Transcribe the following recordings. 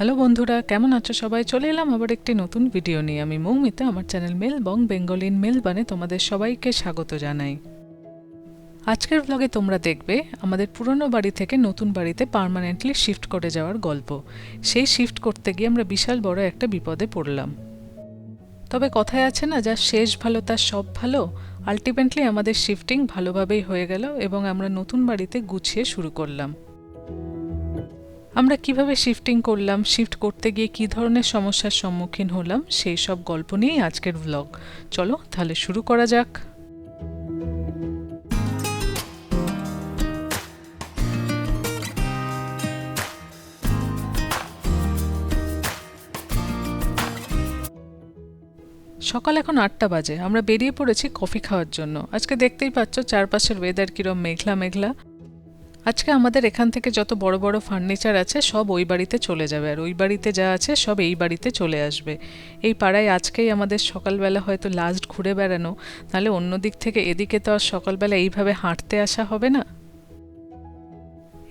Hello বন্ধুরা, কেমন আছো সবাই? চলে এলাম আবার একটি নতুন ভিডিও নিয়ে। আমি মৌমিতা, আমার চ্যানেল মেলবং বেঙ্গল ইন মেলবানে তোমাদের সবাইকে স্বাগত জানাই। আজকের ব্লগে তোমরা দেখবে আমাদের পুরনো বাড়ি থেকে নতুন বাড়িতে পার্মানেন্টলি শিফট করে যাওয়ার গল্প। সেই শিফট করতে গিয়ে আমরা বিশাল বড় একটা বিপদে পড়লাম। তবে কথায় আছে না, যার শেষ ভালো তার সব ভালো। আলটিমেটলি আমাদের শিফটিং ভালোভাবেই হয়ে গেল এবং আমরা নতুন বাড়িতে গুছিয়ে শুরু করলাম। আমরা কিভাবে শিফটিং করলাম, শিফট করতে গিয়ে কী ধরনের সমস্যার সম্মুখীন হলাম, সেই সব গল্প নিয়েই আজকের ব্লগ। চলো তাহলে শুরু করা যাক। সকাল এখন 8টা বাজে। আমরা বেরিয়ে পড়েছি কফি খাওয়ার জন্য। আজকে দেখতেই পাচ্ছ চারপাশের ওয়েদার কিরম মেঘলা মেঘলা। আজকে আমাদের এখান থেকে যত বড় বড় ফার্নিচার আছে সব ওই বাড়িতে চলে যাবে, আর ওই বাড়িতে যা আছে সব এই বাড়িতে চলে আসবে। এই পাড়ায় আজকেই আমাদের সকালবেলা হয়তো লাস্ট ঘুরে বেড়ানো, নাহলে অন্য দিক থেকে এদিকে তো আর সকালবেলা এইভাবে হাঁটতে আসা হবে না।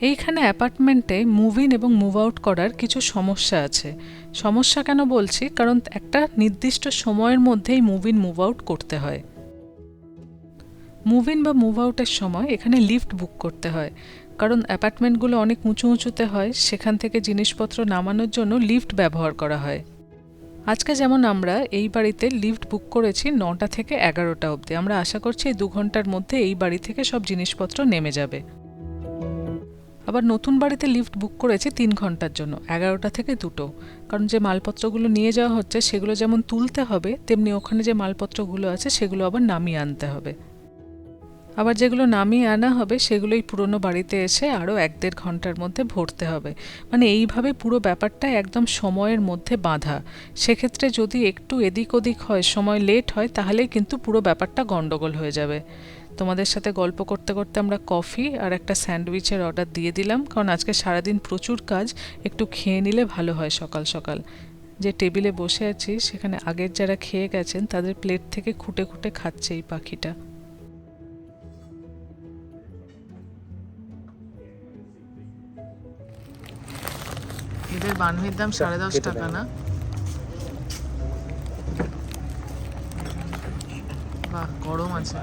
এইখানে অ্যাপার্টমেন্টে মুভ ইন এবং মুভ আউট করার কিছু সমস্যা আছে। সমস্যা কেন বলছি, কারণ একটা নির্দিষ্ট সময়ের মধ্যেই মুভ ইন মুভ আউট করতে হয়। মুভ ইন বা মুভ আউটের সময় এখানে লিফট বুক করতে হয়, কারণ অ্যাপার্টমেন্টগুলো অনেক উঁচু উঁচুতে হয়, সেখান থেকে জিনিসপত্র নামানোর জন্য লিফট ব্যবহার করা হয়। আজকে যেমন আমরা এই বাড়িতে লিফট বুক করেছি 9টা থেকে 11টা অবধি। আমরা আশা করছি এই 2 ঘন্টার মধ্যে এই বাড়ি থেকে সব জিনিসপত্র নেমে যাবে। আবার নতুন বাড়িতে লিফট বুক করেছি 3 ঘন্টার জন্য, 11টা থেকে 2টো। কারণ যে মালপত্রগুলো নিয়ে যাওয়া হচ্ছে সেগুলো যেমন তুলতে হবে, তেমনি ওখানে যে মালপত্রগুলো আছে সেগুলো আবার নামিয়ে আনতে হবে। আবার যেগুলো নামিয়ে আনা হবে সেগুলোই পুরনো বাড়িতে এসে আরও 1-1.5 ঘন্টার মধ্যে ভরতে হবে। মানে এইভাবে পুরো ব্যাপারটা একদম সময়ের মধ্যে বাঁধা। সেক্ষেত্রে যদি একটু এদিক ওদিক হয়, সময় লেট হয়, তাহলেই কিন্তু পুরো ব্যাপারটা গন্ডগোল হয়ে যাবে। তোমাদের সাথে গল্প করতে করতে আমরা কফি আর একটা স্যান্ডউইচের অর্ডার দিয়ে দিলাম, কারণ আজকে সারাদিন প্রচুর কাজ, একটু খেয়ে নিলে ভালো হয় সকাল সকাল। যে টেবিলে বসে আছি সেখানে আগের যারা খেয়ে গেছেন তাদের প্লেট থেকে খুঁটে খুঁটে খাচ্ছে এই পাখিটা। এদের বানভির দাম 10.5 টাকা না? বাহ, গরম আছে।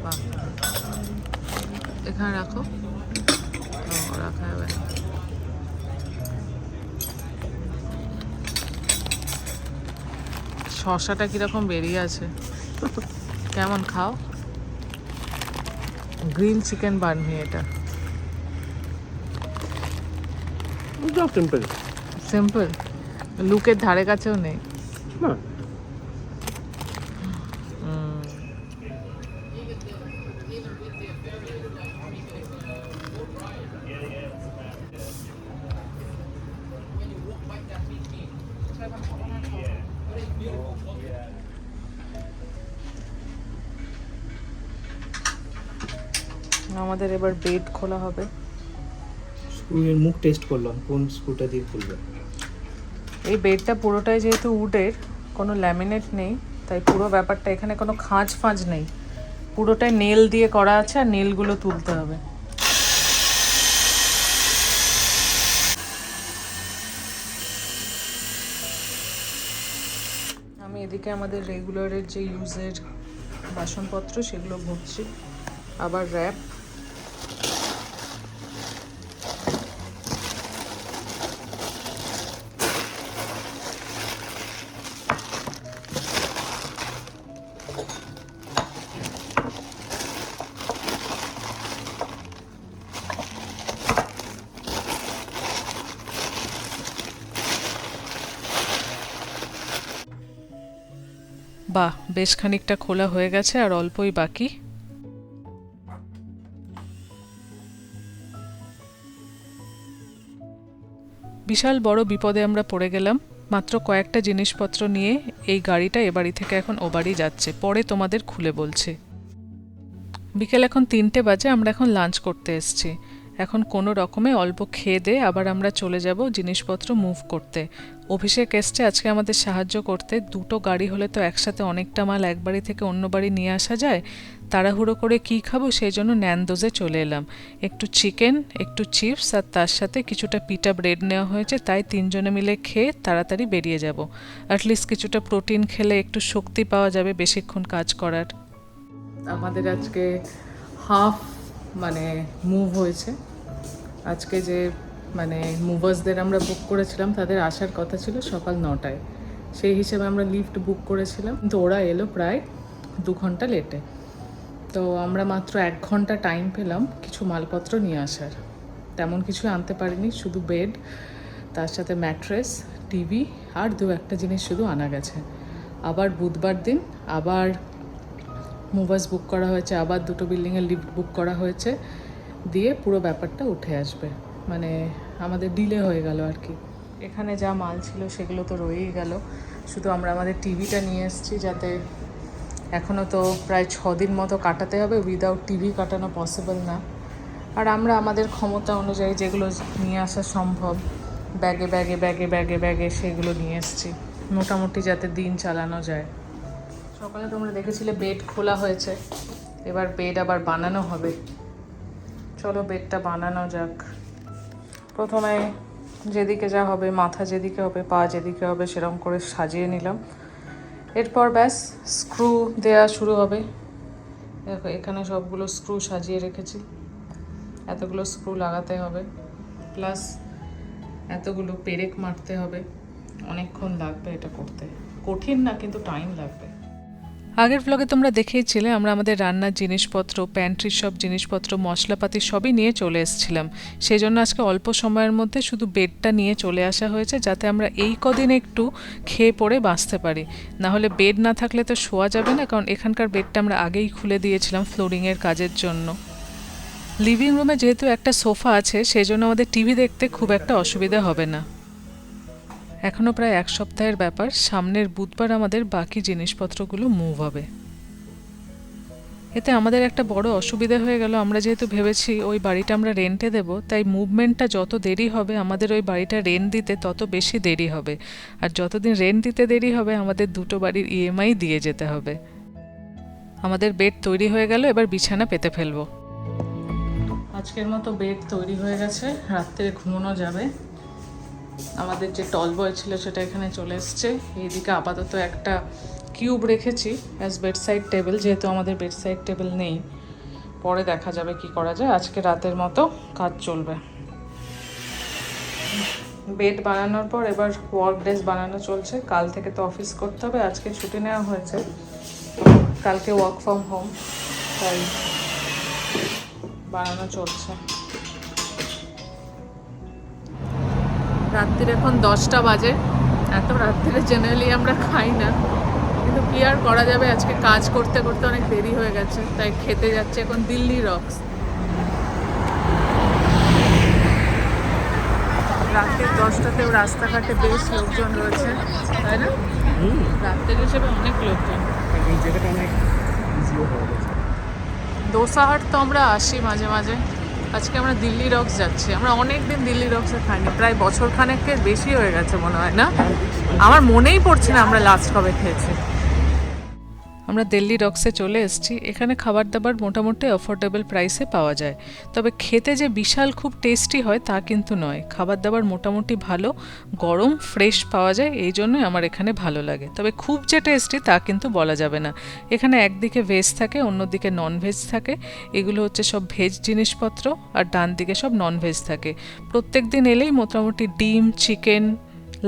বাহ, এখানে রাখো। রাখা যাবে। শসাটা কিরকম বেরিয়ে আছে, কেমন খাও? গ্রিল চিকেন বানভি এটা। সিম্পল সিম্পল, লুকের ধারে কাছেও নেই। না, আমাদের এবার বেড খোলা হবে। স্ক্রুয়ের মুখ টেস্ট করলাম, কোন স্ক্রুটা দিয়ে খুলবে। এই বেডটা পুরোটাই যেহেতু উডের, কোনো ল্যামিনেট নেই, তাই পুরো ব্যাপারটা এখানে কোনো খাঁজ ফাঁজ নেই, পুরোটাই নেল দিয়ে করা আছে, আর নেলগুলো তুলতে হবে। আমি এদিকে আমাদের রেগুলারের যে ইউজের বাসনপত্র সেগুলো ভরছি, আবার র্যাপ। বাহ, বেশ খানিকটা খোলা হয়ে গেছে, আর অল্পই বাকি। বিশাল বড় বিপদে আমরা পড়ে গেলাম। মাত্র কয়েকটা জিনিসপত্র নিয়ে এই গাড়িটা এ বাড়ি থেকে এখন ও বাড়ি যাচ্ছে, পরে তোমাদের খুলে বলছি। বিকেল এখন 3টে বাজে, আমরা এখন লাঞ্চ করতে এসেছি। এখন কোনো রকমে অল্প খেয়ে দিয়ে আবার আমরা চলে যাব জিনিসপত্র মুভ করতে। অভিষেক এসছে আজকে আমাদের সাহায্য করতে। দুটো গাড়ি হলে তো একসাথে অনেকটা মাল এক বাড়ি থেকে অন্য বাড়ি নিয়ে আসা যায়। তাড়াহুড়ো করে কী খাবো সেই জন্য ন্যান্দোজে চলে এলাম। একটু চিকেন, একটু চিপস আর তার সাথে কিছুটা পিটা ব্রেড নেওয়া হয়েছে, তাই তিনজনে মিলে খেয়ে তাড়াতাড়ি বেরিয়ে যাব। অ্যাটলিস্ট কিছুটা প্রোটিন খেলে একটু শক্তি পাওয়া যাবে বেশিক্ষণ কাজ করার। আমাদের আজকে হাফ মুভ হয়েছে। আজকে যে মুভার্সদের আমরা বুক করেছিলাম তাদের আসার কথা ছিল সকাল 9টায়, সেই হিসেবে আমরা লিফট বুক করেছিলাম, কিন্তু ওরা এলো প্রায় 2 ঘন্টা লেটে। তো আমরা মাত্র 1 ঘন্টা টাইম পেলাম কিছু মালপত্র নিয়ে আসার। তেমন কিছু আনতে পারিনি, শুধু বেড, তার সাথে ম্যাট্রেস, টিভি আর 2-1টা জিনিস শুধু আনা গেছে। আবার বুধবার দিন আবার মুভার্স বুক করা হয়েছে, আবার 2টো বিল্ডিংয়ের লিফট বুক করা হয়েছে, দিয়ে পুরো ব্যাপারটা উঠে আসবে। আমাদের ডিলে হয়ে গেল আর কি। এখানে যা মাল ছিল সেগুলো তো রয়েই গেল, শুধু আমরা আমাদের টিভিটা নিয়ে এসেছি, যাতে এখনও তো প্রায় 6 দিন মতো কাটাতে হবে, উইদাউট টিভি কাটানো পসিবল না। আর আমরা আমাদের ক্ষমতা অনুযায়ী যেগুলো নিয়ে আসা সম্ভব ব্যাগে ব্যাগে ব্যাগে ব্যাগে ব্যাগে সেগুলো নিয়ে এসেছি, মোটামুটি যাতে দিন চালানো যায়। সকালে তোমরা দেখেছিলে বেড খোলা হয়েছে, এবার বেড আবার বানানো হবে। চলো বেডটা বানানো যাক। প্রথমে যেদিকে যা হবে, মাথা যেদিকে হবে, পা যেদিকে হবে সেরকম করে সাজিয়ে নিলাম। এরপর ব্যাস স্ক্রু দেয়া শুরু হবে। দেখো এখানে সবগুলো স্ক্রু সাজিয়ে রেখেছি, এতগুলো স্ক্রু লাগাতে হবে, প্লাস এতগুলো পেরেক মারতে হবে। অনেকক্ষণ লাগবে এটা করতে, কঠিন না কিন্তু টাইম লাগবে। আগের ব্লগে তোমরা দেখেইছিলে আমরা আমাদের রান্নার জিনিসপত্র, প্যান্ট্রির সব জিনিসপত্র, মশলাপাতি সবই নিয়ে চলে এসেছিলাম। সেই জন্য আজকে অল্প সময়ের মধ্যে শুধু বেডটা নিয়ে চলে আসা হয়েছে, যাতে আমরা এই কদিন একটু খেয়ে পড়ে বাঁচতে পারি। না হলে বেড না থাকলে তো শোয়া যাবে না, কারণ এখানকার বেডটা আমরা আগেই খুলে দিয়েছিলাম ফ্লোরিংয়ের কাজের জন্য। লিভিং রুমে যেহেতু একটা সোফা আছে, সেই জন্য আমাদের টিভি দেখতে খুব একটা অসুবিধা হবে না। এখনও প্রায় 1 সপ্তাহের ব্যাপার, সামনের বুধবার আমাদের বাকি জিনিসপত্রগুলো মুভ হবে। এতে আমাদের একটা বড় অসুবিধা হয়ে গেল, আমরা যেহেতু ভেবেছি ওই বাড়িটা আমরা রেন্টে দেব, তাই মুভমেন্টটা যত দেরি হবে আমাদের ওই বাড়িটা রেন্ট দিতে তত বেশি দেরি হবে। আর যতদিন রেন্ট দিতে দেরি হবে আমাদের 2টো বাড়ির ইএমআই দিয়ে যেতে হবে। আমাদের বেড তৈরি হয়ে গেল, এবার বিছানা পেতে ফেলবো। আজকের মতো বেড তৈরি হয়ে গেছে, রাত্রে ঘুমানো যাবে। আমাদের যে টল বয় ছিল সেটা এখানে চলে এসছে। এইদিকে আপাতত একটা কিউব রেখেছি অ্যাজ বেডসাইড টেবিল, যেহেতু আমাদের বেডসাইড টেবিল নেই, পরে দেখা যাবে কি করা যায়। আজকে রাতের মতো কাজ চলবে। বেড বানানোর পর এবার ওয়ার্ক ডেস্ক বানানো চলছে। কাল থেকে তো অফিস করতে হবে, আজকে ছুটি নেওয়া হয়েছে, কালকে ওয়ার্ক ফ্রম হোম, তাই বানানো চলছে। রাত্রির এখন 10টা বাজে। এত রাত্রিরে জেনারেলি আমরা খাই না, কিন্তু কি আর করা যাবে, আজকে কাজ করতে করতে অনেক দেরি হয়ে গেছে, তাই খেতে যাচ্ছে এখন দিল্লি রক্স। রাত্রি 10টাতেও রাস্তাঘাটে বেশ লোকজন রয়েছে, তাই না? রাত্রের হিসেবে অনেক লোকজন। দোসাহাট তো আমরা আসি মাঝে মাঝে, আজকে আমরা দিল্লি রক্স যাচ্ছি। আমরা অনেক দিন দিল্লি রক্সে খাইনি, প্রায় বছর খানেকের বেশি হয়ে গেছে মনে হয়, না? আমার মনেই পড়ছে না আমরা লাস্ট কবে খেয়েছি। আমরা দিল্লি রক্সে চলে এসেছি। এখানে খাবার দাবার মোটামুটি অ্যাফোর্ডেবল প্রাইসে পাওয়া যায়, তবে খেতে যে বিশাল খুব টেস্টি হয় তা কিন্তু নয়। খাবার দাবার মোটামুটি ভালো, গরম ফ্রেশ পাওয়া যায়, এই জন্যই আমার এখানে ভালো লাগে। তবে খুব যে টেস্টি তা কিন্তু বলা যাবে না। এখানে একদিকে ভেজ থাকে, অন্যদিকে নন ভেজ থাকে। এগুলো হচ্ছে সব ভেজ জিনিসপত্র, আর ডান দিকে সব নন ভেজ থাকে। প্রত্যেক দিন এলেই মোটামুটি ডিম, চিকেন,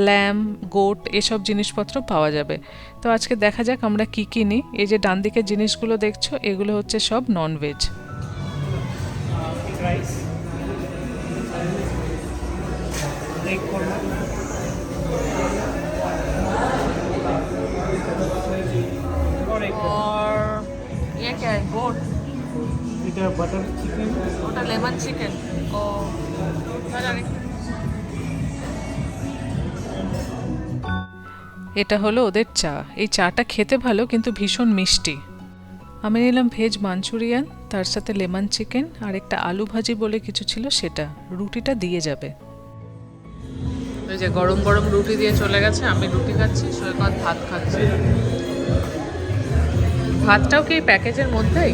ল্যাম, গোট এসব জিনিসপত্র পাওয়া যাবে। তো আজকে দেখা যাক আমরা কি কি নিই। এই যে ডান দিকের জিনিসগুলো দেখছো, এগুলো হচ্ছে সব নন ভেজ। और ये क्या है? गोट, এটা বাটার চিকেন, ওটা লেমন চিকেন। ও এটা হলো ওদের চা। এই চাটা খেতে ভালো কিন্তু ভীষণ মিষ্টি। আমি নিলাম ভেজ মাঞ্চুরিয়ান, তার সাথে লেমন চিকেন আর একটা আলু ভাজি বলে কিছু ছিল সেটা। রুটিটা দিয়ে যাবে। ওই যে গরম গরম রুটি দিয়ে চলে গেছে, আমি রুটি খাচ্ছি, সৈকত ভাত খাচ্ছি। ভাতটাও কি প্যাকেজের মধ্যেই?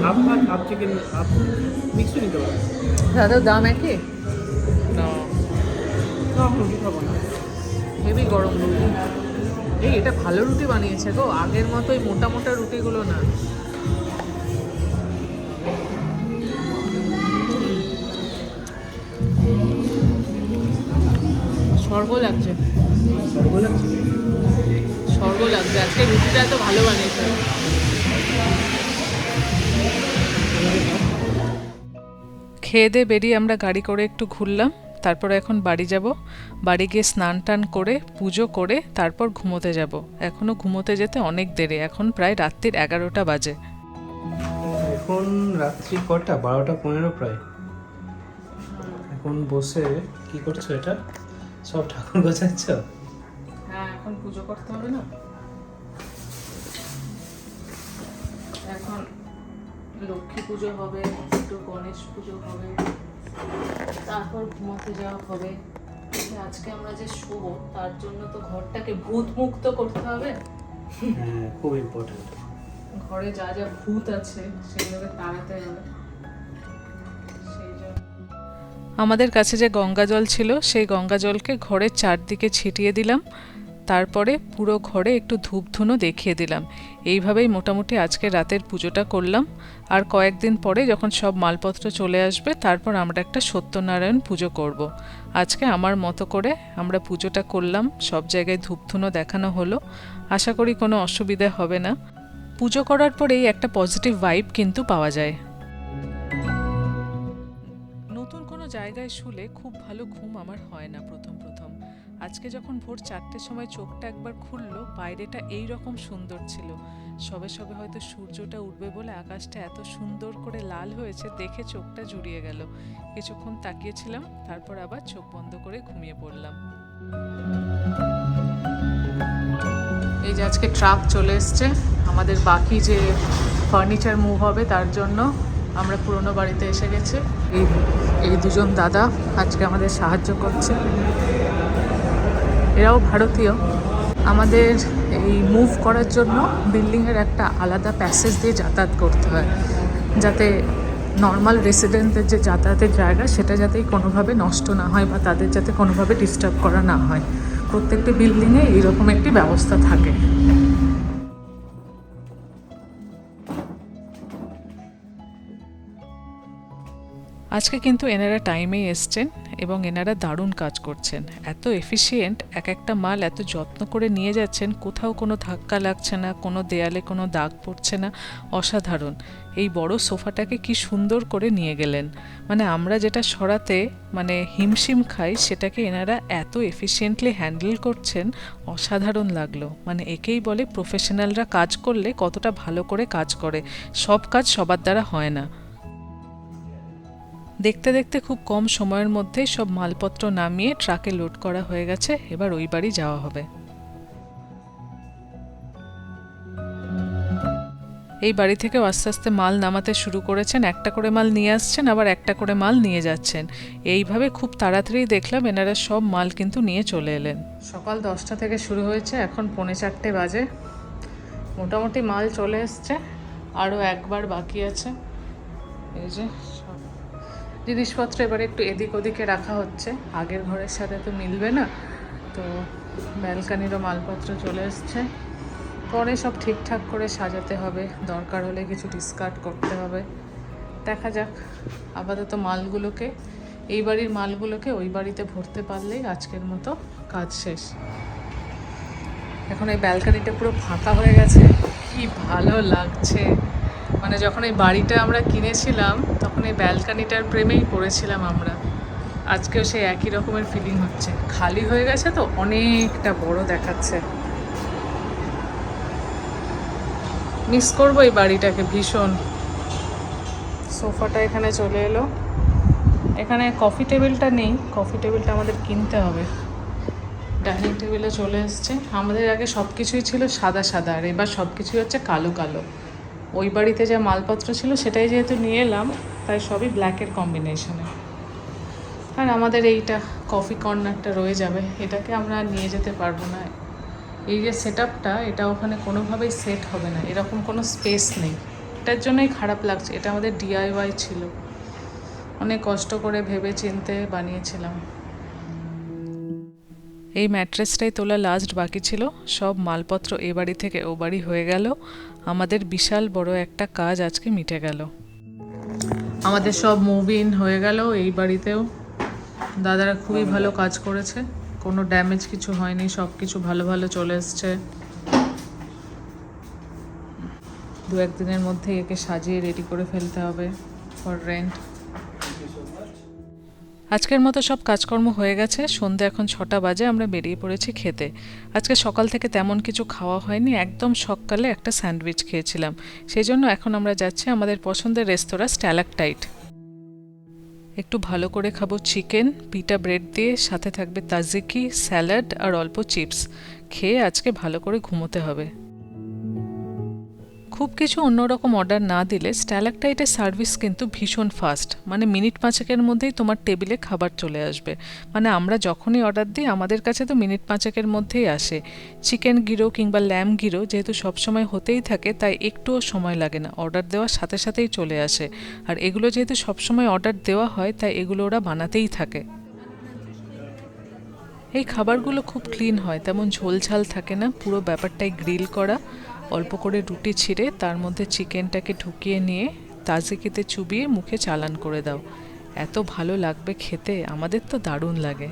হাফ ভাত হাফ চিকেন হাফ মিক্সও নিতে পারো। দাদার দাম একই না? না আমি রুটি খাবো না। হেভি গরম রুটি। এই এটা ভালো রুটি বানিয়েছে গো, আগের মতো ওই মোটা মোটা রুটিগুলো না। স্বর্গ লাগছে, স্বর্গ লাগছে। স্বর্গ লাগছে, আজকে রুটিটা এত ভালো বানিয়েছে। খেয়ে দিয়ে বেরিয়ে আমরা গাড়ি করে একটু ঘুরলাম, তারপরে এখন বাড়ি যাব। বাড়ি গিয়ে স্নান টান করে পুজো করে তারপর ঘুমোতে যাব। এখনও ঘুমোতে যেতে অনেক দেরি, এখন প্রায় রাত্রির 11টা বাজে। এখন রাত্রি কটা? 12টা 15 প্রায়। এখন বসে কি করছো? এটা সব ঠাকুর গোছাচ্ছ? হ্যাঁ, এখন পুজো করতে হবে না? এখন লক্ষ্মী পুজো হবে, একটু গণেশ পুজো হবে, তারপর ঘুমাতে যাওয়া হবে। আজকে আমরা যে শোবো তার জন্য তো ঘরটাকে ভূত মুক্ত করতে হবে। হ্যাঁ, খুব ইম্পর্টেন্ট। ঘরে যা যা ভূত আছে সেগুলোকে তাড়াতে হবে। সেই জন্য আমাদের কাছে যে গঙ্গা জল ছিল সেই গঙ্গা জলকে ঘরের চারদিকে ছিটিয়ে দিলাম, তারপরে পুরো ঘরে একটু ধূপধুনো দেখিয়ে দিলাম। এইভাবেই মোটামুটি আজকে রাতের পুজোটা করলাম। আর কয়েকদিন পরে যখন সব মালপত্র চলে আসবে তারপর আমরা একটা সত্যনারায়ণ পুজো করব। আজকে আমার মতো করে আমরা পুজোটা করলাম, সব জায়গায় ধূপধুনো দেখানো হলো। আশা করি কোনো অসুবিধা হবে না। পুজো করার পরেই একটা পজিটিভ ভাইব কিন্তু পাওয়া যায়। নতুন কোনো জায়গায় শুলে খুব ভালো ঘুম আমার হয় না প্রথম প্রথম। আজকে যখন ভোর 4টের সময় চোখটা একবার খুললো, বাইরেটা এই রকম সুন্দর ছিল। সবে সবে হয়তো সূর্যটা উঠবে বলে আকাশটা এত সুন্দর করে লাল হয়েছে, দেখে চোখটা জুড়িয়ে গেল। কিছুক্ষণ তাকিয়েছিলাম, তারপর আবার চোখ বন্ধ করে ঘুমিয়ে পড়লাম। এই যে আজকে ট্রাক চলে এসছে, আমাদের বাকি যে ফার্নিচার মুভ হবে তার জন্য আমরা পুরনো বাড়িতে এসে গেছি। এই দুজন দাদা আজকে আমাদের সাহায্য করছে, এরাও ভারতীয়। আমাদের এই মুভ করার জন্য বিল্ডিংয়ের একটা আলাদা প্যাসেজ দিয়ে যাতায়াত করতে হয়, যাতে নর্মাল রেসিডেন্টদের যে যাতায়াতের জায়গা সেটা যাতেই কোনোভাবে নষ্ট না হয় বা তাদের যাতে কোনোভাবে ডিস্টার্ব করা না হয়। প্রত্যেকটি বিল্ডিংয়ে এইরকম একটি ব্যবস্থা থাকে। আজকে কিন্তু এনারা টাইমেই এসছেন এবং এনারা দারুণ কাজ করছেন, এত এফিশিয়েন্ট, এক একটা মাল এত যত্ন করে নিয়ে যাচ্ছেন, কোথাও কোনো ধাক্কা লাগছে না, কোনো দেয়ালে কোনো দাগ পড়ছে না, অসাধারণ। এই বড় সোফাটাকে কি সুন্দর করে নিয়ে গেলেন, মানে আমরা যেটা সরাতে মানে হিমশিম খাই সেটাকে এনারা এত এফিশিয়েন্টলি হ্যান্ডেল করছেন, অসাধারণ লাগলো। মানে একেই বলে প্রফেশনালরা কাজ করলে কতটা ভালো করে কাজ করে, সব কাজ সবার দ্বারা হয় না। দেখতে দেখতে খুব কম সময়ের মধ্যেই সব মালপত্র নামিয়ে ট্রাকে লোড করা হয়ে গেছে, এবার ওই বাড়ি যাওয়া হবে। এই বাড়ি থেকেও আস্তে আস্তে মাল নামাতে শুরু করেছেন, একটা করে মাল নিয়ে আসছেন, আবার একটা করে মাল নিয়ে যাচ্ছেন। এইভাবে খুব তাড়াতাড়ি দেখলাম এনারা সব মাল কিন্তু নিয়ে চলে এলেন। সকাল 10টা থেকে শুরু হয়েছে, এখন 3:45 বাজে। মোটামুটি মাল চলে এসছে, আরও একবার বাকি আছে। এই যে সব জিনিসপত্র এবারে একটু এদিক ওদিকে রাখা হচ্ছে, আগের ঘরের সাথে তো মিলবে না, তো ব্যালকানিরও মালপত্র চলে এসছে। পরে সব ঠিকঠাক করে সাজাতে হবে, দরকার হলে কিছু ডিসকার্ড করতে হবে, দেখা যাক। আপাতত মালগুলোকে, এই বাড়ির মালগুলোকে ওই বাড়িতে ভরতে পারলেই আজকের মতো কাজ শেষ। এখন এই ব্যালকানিটা পুরো ফাঁকা হয়ে গেছে, কি ভালো লাগছে। মানে যখন এই বাড়িটা আমরা কিনেছিলাম তখন এই ব্যালকানিটার প্রেমেই পড়েছিলাম আমরা। আজকেও সেই একই রকমের ফিলিং হচ্ছে, খালি হয়ে গেছে তো অনেকটা বড় দেখাচ্ছে। মিস করবো এই বাড়িটাকে ভীষণ। সোফাটা এখানে চলে এলো, এখানে কফি টেবিলটা নেই, কফি টেবিলটা আমাদের কিনতে হবে। ডাইনিং টেবিলে চলে এসছে। আমাদের আগে সব কিছুই ছিল সাদা সাদা, আর এবার সব কিছুই হচ্ছে কালো কালো। ওই বাড়িতে যা মালপত্র ছিল সেটাই যেহেতু নিয়ে এলাম, তাই সবই ব্ল্যাকের কম্বিনেশনে। আর আমাদের এইটা কফি কর্নারটা রয়ে যাবে, এটাকে আমরা আর নিয়ে যেতে পারবো না। এই যে সেট আপটা, এটা ওখানে কোনোভাবেই সেট হবে না, এরকম কোনো স্পেস নেই। এটার জন্যই খারাপ লাগছে। এটা আমাদের ডিআইওয়াই ছিল, অনেক কষ্ট করে ভেবে চিনতে বানিয়েছিলাম। এই ম্যাট্রেসটাই তোলা লাস্ট বাকি ছিল। সব মালপত্র এ বাড়ি থেকে ও বাড়ি হয়ে গেল। আমাদের বিশাল বড় একটা কাজ আজকে মিটে গেল। আমাদের সব মুভ ইন হয়ে গেল এই বাড়িতেও। দাদারা খুবই ভালো কাজ করেছে, কোনো ড্যামেজ কিছু হয়নি, সব কিছু ভালো ভালো চলে এসছে। 2-1 দিনের মধ্যে একে সাজিয়ে রেডি করে ফেলতে হবে ফর রেন্ট। আজকের মতো সব কাজকর্ম হয়ে গেছে। সন্ধ্যে এখন 6টা বাজে, আমরা বেরিয়ে পড়েছি খেতে। আজকে সকাল থেকে তেমন কিছু খাওয়া হয়নি, একদম সকালে একটা স্যান্ডউইচ খেয়েছিলাম। সেই জন্য এখন আমরা যাচ্ছি আমাদের পছন্দের রেস্তোরাঁ স্ট্যালাকটাইট। একটু ভালো করে খাবো চিকেন, পিটা ব্রেড দিয়ে, সাথে থাকবে তাজিকি, স্যালাড আর অল্প চিপস। খেয়ে আজকে ভালো করে ঘুমোতে হবে। খুব কিছু অন্যরকম অর্ডার না দিলে স্ট্যালাকটাইটের সার্ভিস কিন্তু ভীষণ ফাস্ট, মানে মিনিট 5-এর মধ্যেই তোমার টেবিলে খাবার চলে আসবে। মানে আমরা যখনই অর্ডার দিই আমাদের কাছে তো মিনিট 5-এর মধ্যেই আসে। চিকেন গিরো কিংবা ল্যাম গিরো যেহেতু সবসময় হতেই থাকে, তাই একটুও সময় লাগে না, অর্ডার দেওয়ার সাথে সাথেই চলে আসে। আর এগুলো যেহেতু সবসময় অর্ডার দেওয়া হয়, তাই এগুলো ওরা বানাতেই থাকে। এই খাবারগুলো খুব ক্লিন হয়, তেমন ঝোলঝাল থাকে না, পুরো ব্যাপারটাই গ্রিল করা। অল্প করে রুটি ছিঁড়ে তার মধ্যে চিকেনটাকে ঢুকিয়ে নিয়ে তাজিকিতে চুবিয়ে মুখে চালান করে দাও। এত ভালো লাগবে খেতে, আমাদের তো দারুণ লাগে।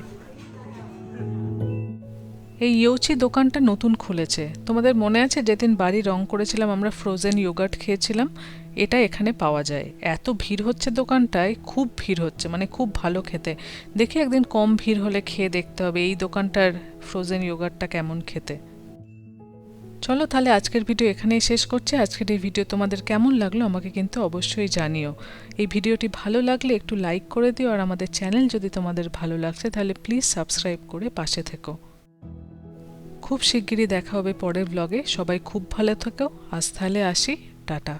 এই ইয়োচি দোকানটা নতুন খুলেছে। তোমাদের মনে আছে যেদিন বাড়ি রং করেছিলাম আমরা ফ্রোজেন ইয়োগার্ট খেয়েছিলাম? এটা এখানে পাওয়া যায়। এত ভিড় হচ্ছে দোকানটায়, খুব ভিড় হচ্ছে, মানে খুব ভালো খেতে। দেখি একদিন কম ভিড় হলে খেয়ে দেখতে হবে এই দোকানটার ফ্রোজেন ইয়োগার্টটা কেমন খেতে। চলো তাহলে আজকের ভিডিও এখানেই শেষ করছি। আজকের এই ভিডিও তোমাদের কেমন লাগলো আমাকে কিন্তু অবশ্যই জানিও। এই ভিডিওটি ভালো লাগলে একটু লাইক করে দিও, আর আমাদের চ্যানেল যদি তোমাদের ভালো লাগছে তাহলে প্লিজ সাবস্ক্রাইব করে পাশে থেকো। খুব শিগগিরই দেখা হবে পরের ব্লগে। সবাই খুব ভালো থেকো। আজ তাহলে আসি, টাটা।